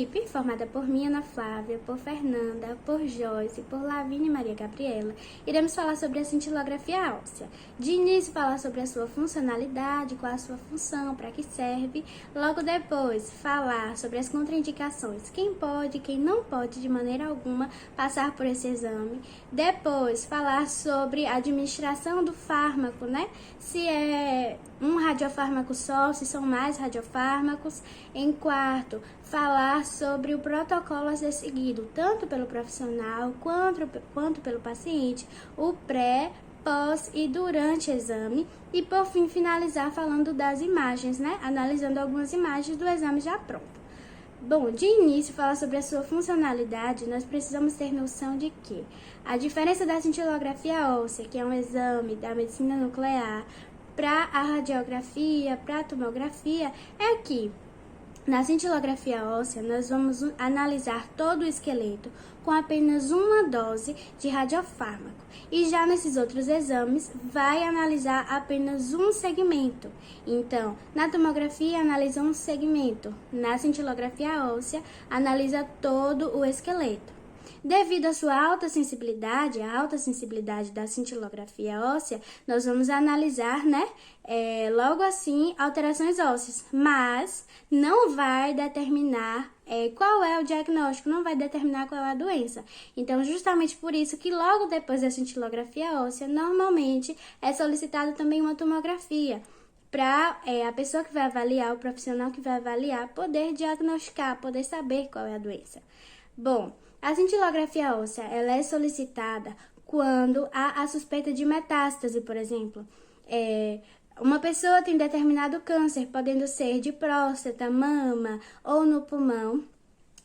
equipe, formada por mim, Ana Flávia, por Fernanda, por Joyce, por Lavínia e Maria Gabriela, iremos falar sobre a cintilografia óssea. De início, falar sobre a sua funcionalidade, qual a sua função, para que serve. Logo depois, falar sobre as contraindicações, quem pode, quem não pode de maneira alguma passar por esse exame. Depois, falar sobre a administração do fármaco, né? Se é um radiofármaco só, se são mais radiofármacos. Em quarto, falar sobre o protocolo a ser seguido, tanto pelo profissional quanto pelo paciente, o pré, pós e durante o exame. E por fim, finalizar falando das imagens, né? Analisando algumas imagens do exame já pronto. Bom, de início, falar sobre a sua funcionalidade, nós precisamos ter noção de que a diferença da cintilografia óssea, que é um exame da medicina nuclear, para a radiografia, para a tomografia, é que na cintilografia óssea, nós vamos analisar todo o esqueleto com apenas uma dose de radiofármaco. E já nesses outros exames, vai analisar apenas um segmento. Então, na tomografia, analisa um segmento. Na cintilografia óssea, analisa todo o esqueleto. Devido à sua alta sensibilidade, a alta sensibilidade da cintilografia óssea, nós vamos analisar, né, logo assim, alterações ósseas, mas não vai determinar qual é o diagnóstico, não vai determinar qual é a doença. Então, justamente por isso que logo depois da cintilografia óssea, normalmente é solicitado também uma tomografia, para a pessoa que vai avaliar, o profissional que vai avaliar, poder diagnosticar, poder saber qual é a doença. Bom, a cintilografia óssea ela é solicitada quando há a suspeita de metástase, por exemplo. Uma pessoa tem determinado câncer, podendo ser de próstata, mama ou no pulmão.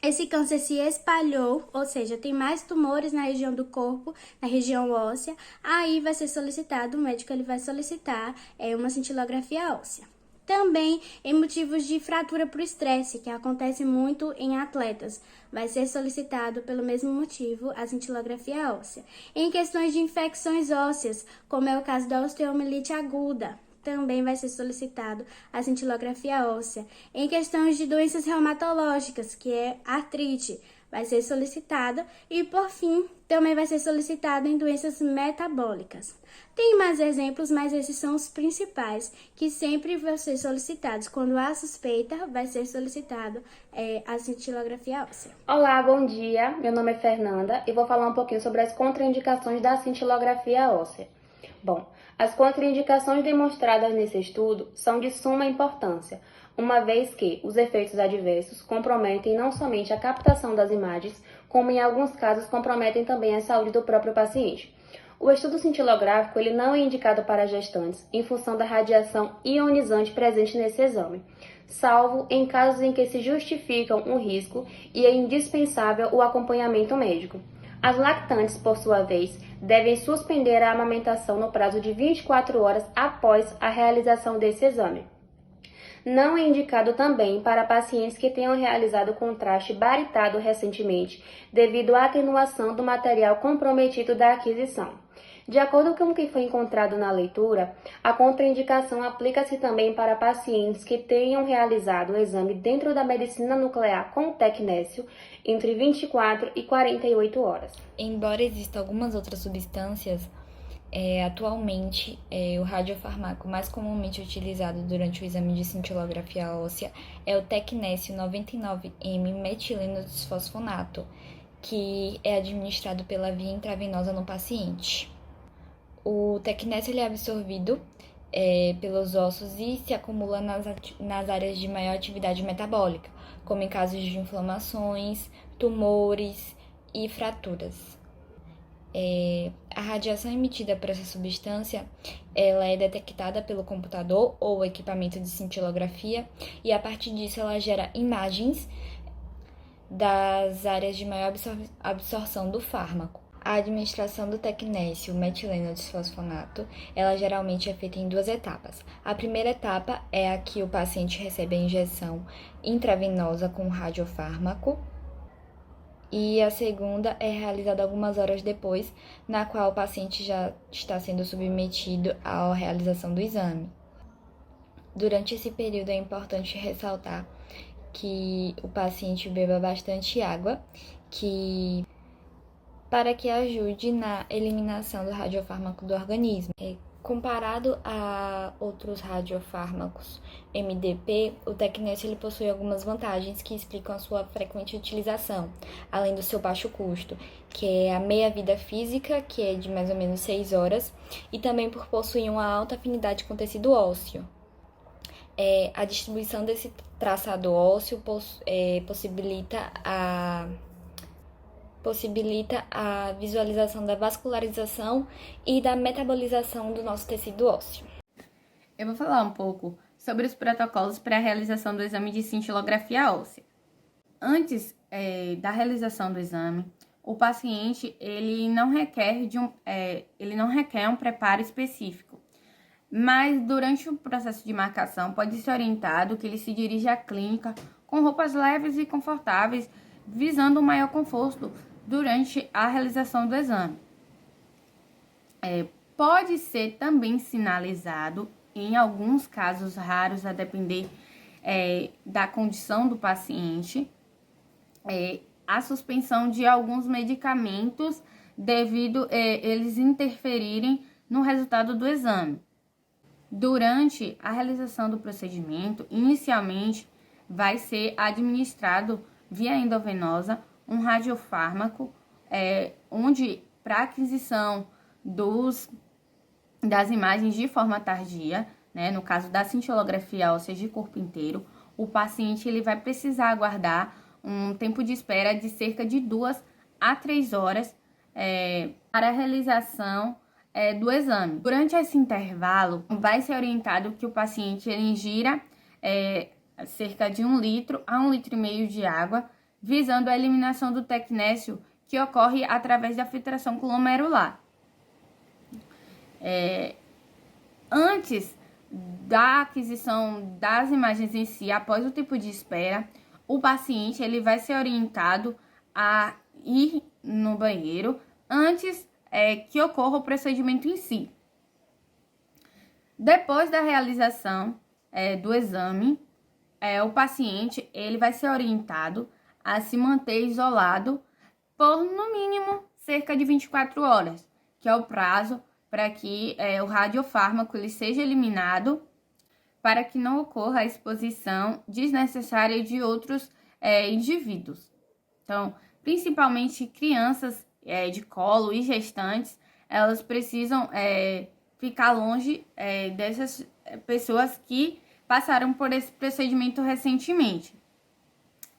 Esse câncer se espalhou, ou seja, tem mais tumores na região do corpo, na região óssea. Aí vai ser solicitado, o médico ele vai solicitar uma cintilografia óssea. Também em motivos de fratura por estresse, que acontece muito em atletas, vai ser solicitado pelo mesmo motivo a cintilografia óssea. Em questões de infecções ósseas, como é o caso da osteomielite aguda, também vai ser solicitado a cintilografia óssea. Em questões de doenças reumatológicas, que é artrite, vai ser solicitado. E, por fim, também vai ser solicitado em doenças metabólicas. Tem mais exemplos, mas esses são os principais, que sempre vão ser solicitados. Quando há suspeita, vai ser solicitado a cintilografia óssea. Olá, bom dia. Meu nome é Fernanda e vou falar um pouquinho sobre as contraindicações da cintilografia óssea. Bom, as contraindicações demonstradas nesse estudo são de suma importância, uma vez que os efeitos adversos comprometem não somente a captação das imagens, como em alguns casos comprometem também a saúde do próprio paciente. O estudo cintilográfico ele não é indicado para gestantes em função da radiação ionizante presente nesse exame, salvo em casos em que se justificam um risco e é indispensável o acompanhamento médico. As lactantes, por sua vez, devem suspender a amamentação no prazo de 24 horas após a realização desse exame. Não é indicado também para pacientes que tenham realizado contraste baritado recentemente, devido à atenuação do material comprometido da aquisição. De acordo com o que foi encontrado na leitura, a contraindicação aplica-se também para pacientes que tenham realizado o exame dentro da medicina nuclear com tecnécio entre 24 e 48 horas. Embora existam algumas outras substâncias, atualmente o radiofármaco mais comumente utilizado durante o exame de cintilografia óssea é o tecnécio 99-M-metileno-bisfosfonato, que é administrado pela via intravenosa no paciente. O tecnécio ele é absorvido pelos ossos e se acumula nas áreas de maior atividade metabólica, como em casos de inflamações, tumores e fraturas. A radiação emitida por essa substância ela é detectada pelo computador ou equipamento de cintilografia e a partir disso ela gera imagens das áreas de maior absorção do fármaco. A administração do tecnécio metileno-bisfosfonato, ela geralmente é feita em duas etapas. A primeira etapa é a que o paciente recebe a injeção intravenosa com radiofármaco e a segunda é realizada algumas horas depois, na qual o paciente já está sendo submetido à realização do exame. Durante esse período é importante ressaltar que o paciente beba bastante água, para que ajude na eliminação do radiofármaco do organismo. Comparado a outros radiofármacos MDP, o Tecnes ele possui algumas vantagens que explicam a sua frequente utilização, além do seu baixo custo, que é a meia-vida física, que é de mais ou menos 6 horas, e também por possuir uma alta afinidade com tecido ósseo. A distribuição desse traçado ósseo possibilita a visualização da vascularização e da metabolização do nosso tecido ósseo. Eu vou falar um pouco sobre os protocolos para a realização do exame de cintilografia óssea. Antes da realização do exame, o paciente ele não requer um preparo específico, mas durante o processo de marcação pode ser orientado que ele se dirija à clínica com roupas leves e confortáveis, visando um maior conforto durante a realização do exame. Pode ser também sinalizado, em alguns casos raros, a depender da condição do paciente, a suspensão de alguns medicamentos devido eles interferirem no resultado do exame. Durante a realização do procedimento, inicialmente vai ser administrado via endovenosa um radiofármaco, onde para aquisição das imagens de forma tardia, né, no caso da cintilografia óssea de corpo inteiro, o paciente ele vai precisar aguardar um tempo de espera de cerca de 2 a 3 horas para a realização do exame. Durante esse intervalo, vai ser orientado que o paciente ele ingira cerca de 1 litro a 1,5 litros de água, visando a eliminação do tecnécio que ocorre através da filtração glomerular. Antes da aquisição das imagens em si, após o tempo de espera, o paciente ele vai ser orientado a ir no banheiro antes que ocorra o procedimento em si. Depois da realização do exame, o paciente ele vai ser orientado a se manter isolado por, no mínimo, cerca de 24 horas, que é o prazo para que o radiofármaco ele seja eliminado, para que não ocorra a exposição desnecessária de outros indivíduos. Então, principalmente crianças de colo e gestantes, elas precisam ficar longe dessas pessoas que passaram por esse procedimento recentemente.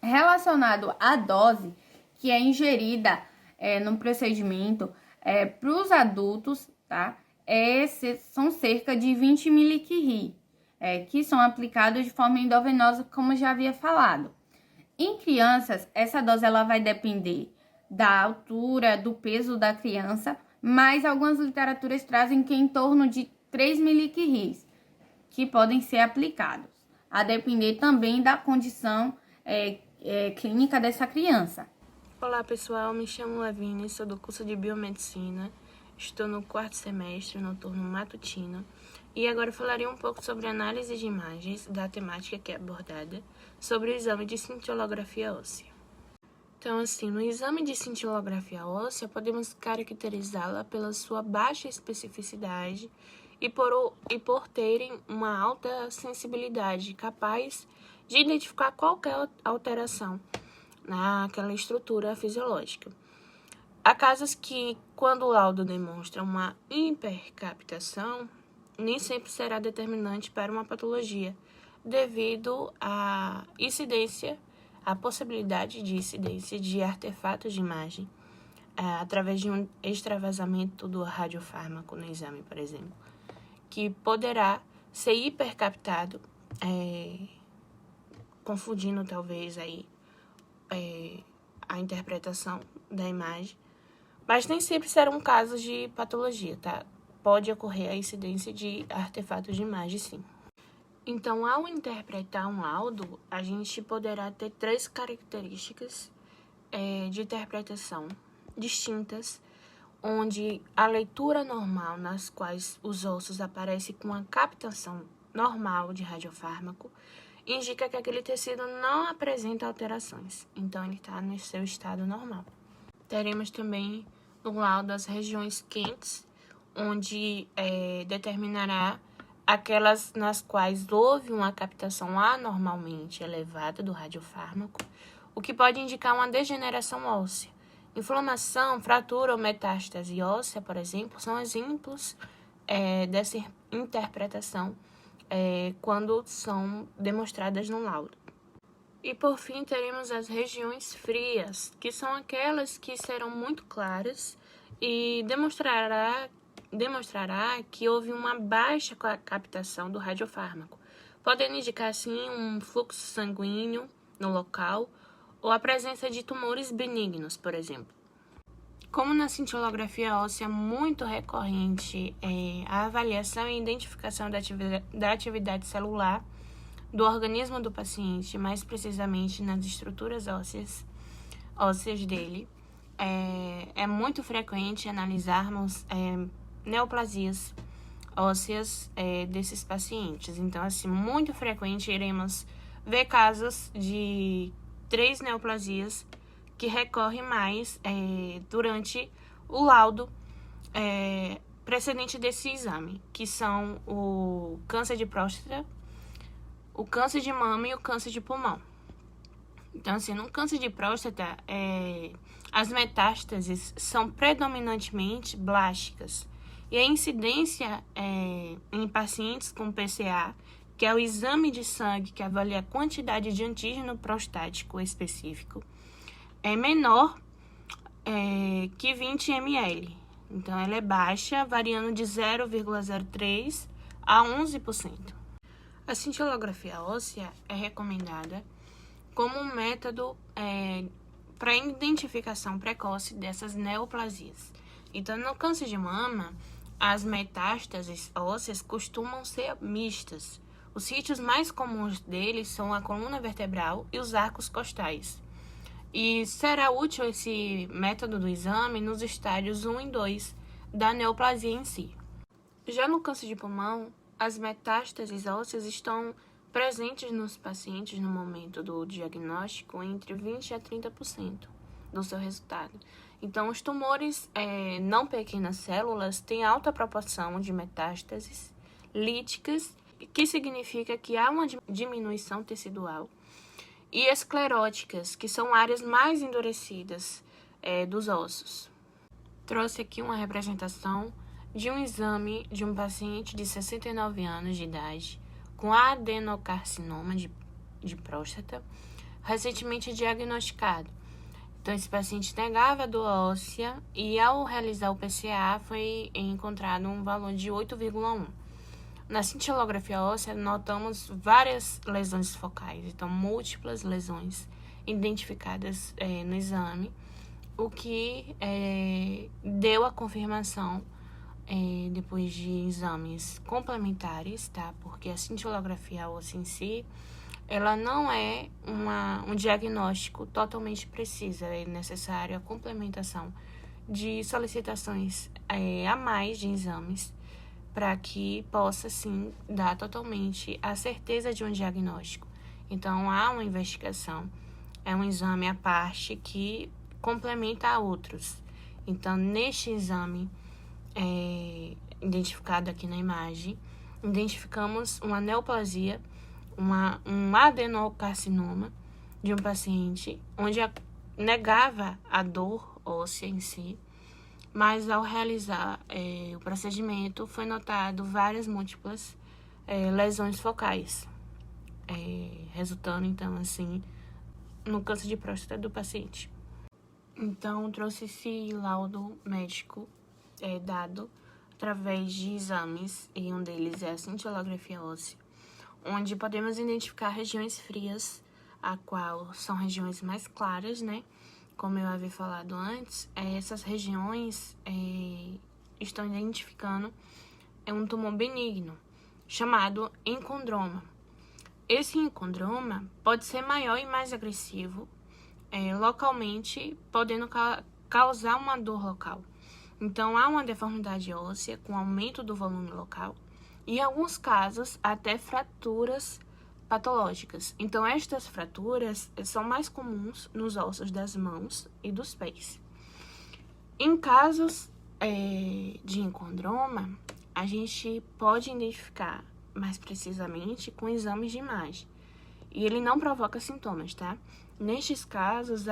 Relacionado à dose que é ingerida no procedimento para os adultos, tá? São cerca de 20 mg, que são aplicados de forma endovenosa, como já havia falado. Em crianças, essa dose ela vai depender da altura, do peso da criança, mas algumas literaturas trazem que é em torno de 3 mg que podem ser aplicados, a depender também da condição clínica dessa criança. Olá pessoal, me chamo Lavínia, sou do curso de Biomedicina, estou no 4º semestre, no turno matutino, e agora falarei um pouco sobre análise de imagens da temática que é abordada sobre o exame de cintilografia óssea. Então, assim, no exame de cintilografia óssea, podemos caracterizá-la pela sua baixa especificidade e por terem uma alta sensibilidade, capaz de identificar qualquer alteração naquela estrutura fisiológica. Há casos que, quando o laudo demonstra uma hipercaptação, nem sempre será determinante para uma patologia, devido à possibilidade de incidência de artefatos de imagem, através de um extravasamento do radiofármaco no exame, por exemplo, que poderá ser hipercaptado, confundindo talvez aí a interpretação da imagem, mas nem sempre serão casos de patologia, tá? Pode ocorrer a incidência de artefatos de imagem, sim. Então, ao interpretar um laudo, a gente poderá ter 3 características de interpretação distintas, onde a leitura normal, nas quais os ossos aparecem com a captação normal de radiofármaco, indica que aquele tecido não apresenta alterações, então ele está no seu estado normal. Teremos também no laudo as regiões quentes, onde determinará aquelas nas quais houve uma captação anormalmente elevada do radiofármaco, o que pode indicar uma degeneração óssea. Inflamação, fratura ou metástase óssea, por exemplo, são exemplos dessa interpretação quando são demonstradas no laudo. E por fim, teremos as regiões frias, que são aquelas que serão muito claras e demonstrará que houve uma baixa captação do radiofármaco, podendo indicar, assim, um fluxo sanguíneo no local ou a presença de tumores benignos, por exemplo. Como na cintilografia óssea muito recorrente a avaliação e identificação da atividade celular do organismo do paciente, mais precisamente nas estruturas ósseas dele, é muito frequente analisarmos neoplasias ósseas desses pacientes. Então, assim, muito frequente iremos ver casos de 3 neoplasias que recorrem mais durante o laudo precedente desse exame, que são o câncer de próstata, o câncer de mama e o câncer de pulmão. Então, assim, no câncer de próstata, as metástases são predominantemente blásticas. E a incidência em pacientes com PCA, que é o exame de sangue que avalia a quantidade de antígeno prostático específico, é menor que 20 ml. Então, ela é baixa, variando de 0,03 a 11%. A cintilografia óssea é recomendada como um método para identificação precoce dessas neoplasias. Então, no câncer de mama, as metástases ósseas costumam ser mistas. Os sítios mais comuns deles são a coluna vertebral e os arcos costais. E será útil esse método do exame nos estádios 1 e 2 da neoplasia em si. Já no câncer de pulmão, as metástases ósseas estão presentes nos pacientes no momento do diagnóstico entre 20% a 30% do seu resultado. Então, os tumores não pequenas células têm alta proporção de metástases líticas, que significa que há uma diminuição tecidual, e escleróticas, que são áreas mais endurecidas dos ossos. Trouxe aqui uma representação de um exame de um paciente de 69 anos de idade com adenocarcinoma de próstata, recentemente diagnosticado. Então, esse paciente negava dor óssea e, ao realizar o PCA, foi encontrado um valor de 8,1. Na cintilografia óssea, notamos várias lesões focais, então múltiplas lesões identificadas no exame, o que deu a confirmação depois de exames complementares, tá? Porque a cintilografia óssea em si, ela não é um diagnóstico totalmente preciso, é necessário a complementação de solicitações a mais de exames, para que possa, sim, dar totalmente a certeza de um diagnóstico. Então, há uma investigação, é um exame à parte que complementa a outros. Então, neste exame, identificado aqui na imagem, identificamos uma neoplasia, um adenocarcinoma de um paciente, onde negava a dor óssea em si, mas ao realizar o procedimento foi notado várias múltiplas lesões focais, resultando então assim no câncer de próstata do paciente. Então trouxe esse laudo médico dado através de exames, e um deles é a cintilografia óssea, onde podemos identificar regiões frias, a qual são regiões mais claras, né? Como eu havia falado antes, essas regiões estão identificando um tumor benigno, chamado encondroma. Esse encondroma pode ser maior e mais agressivo localmente, podendo causar uma dor local. Então, há uma deformidade óssea com aumento do volume local e, em alguns casos, até fraturas patológicas. Então, estas fraturas são mais comuns nos ossos das mãos e dos pés. Em casos de encondroma, a gente pode identificar mais precisamente com exames de imagem. E ele não provoca sintomas, tá? Nestes casos,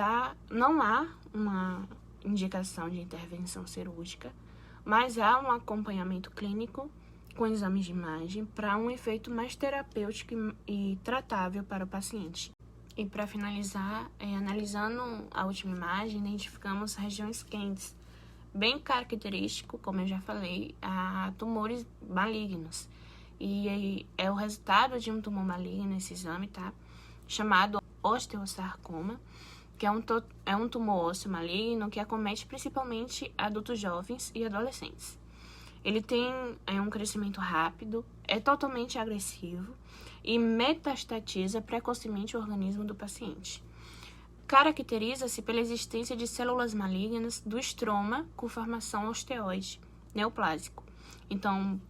não há uma indicação de intervenção cirúrgica, mas há um acompanhamento clínico com exames de imagem para um efeito mais terapêutico e tratável para o paciente. E para finalizar, analisando a última imagem, identificamos regiões quentes, bem característico, como eu já falei, a tumores malignos. E é o resultado de um tumor maligno esse exame, tá? Chamado osteosarcoma, que é um tumor ósseo maligno que acomete principalmente adultos jovens e adolescentes. Ele tem um crescimento rápido, é totalmente agressivo e metastatiza precocemente o organismo do paciente. Caracteriza-se pela existência de células malignas do estroma com formação osteoide neoplásico. Então,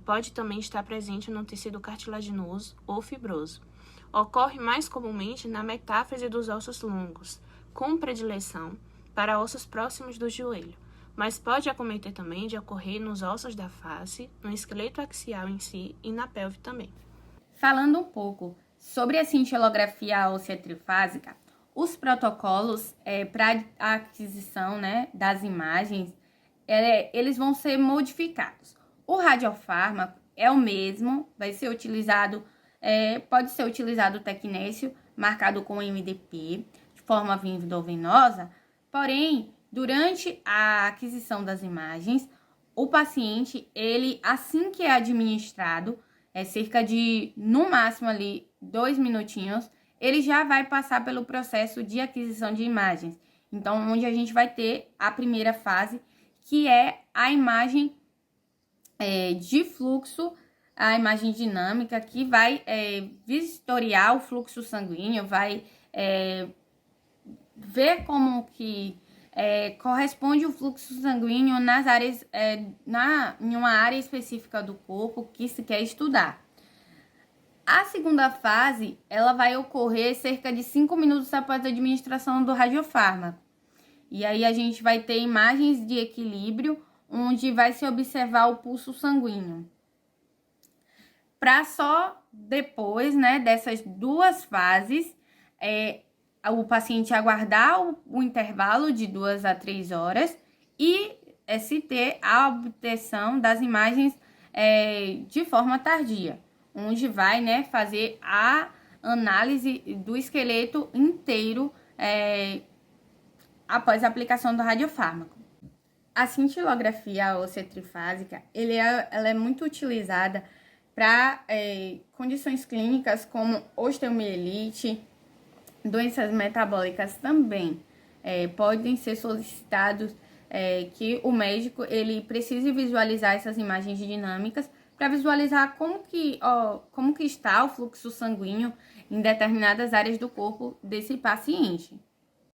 pode também estar presente no tecido cartilaginoso ou fibroso. Ocorre mais comumente na metáfise dos ossos longos, com predileção para ossos próximos do joelho, mas pode acometer também de ocorrer nos ossos da face, no esqueleto axial em si e na pelve também. Falando um pouco sobre a cintilografia óssea trifásica, os protocolos para a aquisição, né, das imagens, eles vão ser modificados. O radiofármaco é o mesmo, vai ser utilizado, pode ser utilizado o tecnécio marcado com MDP, de forma endovenosa, porém, durante a aquisição das imagens, o paciente, ele, assim que é administrado, cerca de, no máximo ali, 2 minutinhos, ele já vai passar pelo processo de aquisição de imagens. Então, onde a gente vai ter a primeira fase, que é a imagem de fluxo, a imagem dinâmica, que vai vistoriar o fluxo sanguíneo, vai ver como que corresponde o fluxo sanguíneo nas áreas, em uma área específica do corpo que se quer estudar. A segunda fase, ela vai ocorrer cerca de 5 minutos após a administração do radiofármaco. E aí a gente vai ter imagens de equilíbrio, onde vai se observar o pulso sanguíneo. Para só depois, né, dessas duas fases, o paciente aguardar o intervalo de 2 a 3 horas e se ter a obtenção das imagens de forma tardia, onde vai, né, fazer a análise do esqueleto inteiro após a aplicação do radiofármaco. A cintilografia óssea trifásica, ela é muito utilizada para condições clínicas como osteomielite, doenças metabólicas também. Podem ser solicitados que o médico ele precise visualizar essas imagens dinâmicas para visualizar como que está o fluxo sanguíneo em determinadas áreas do corpo desse paciente.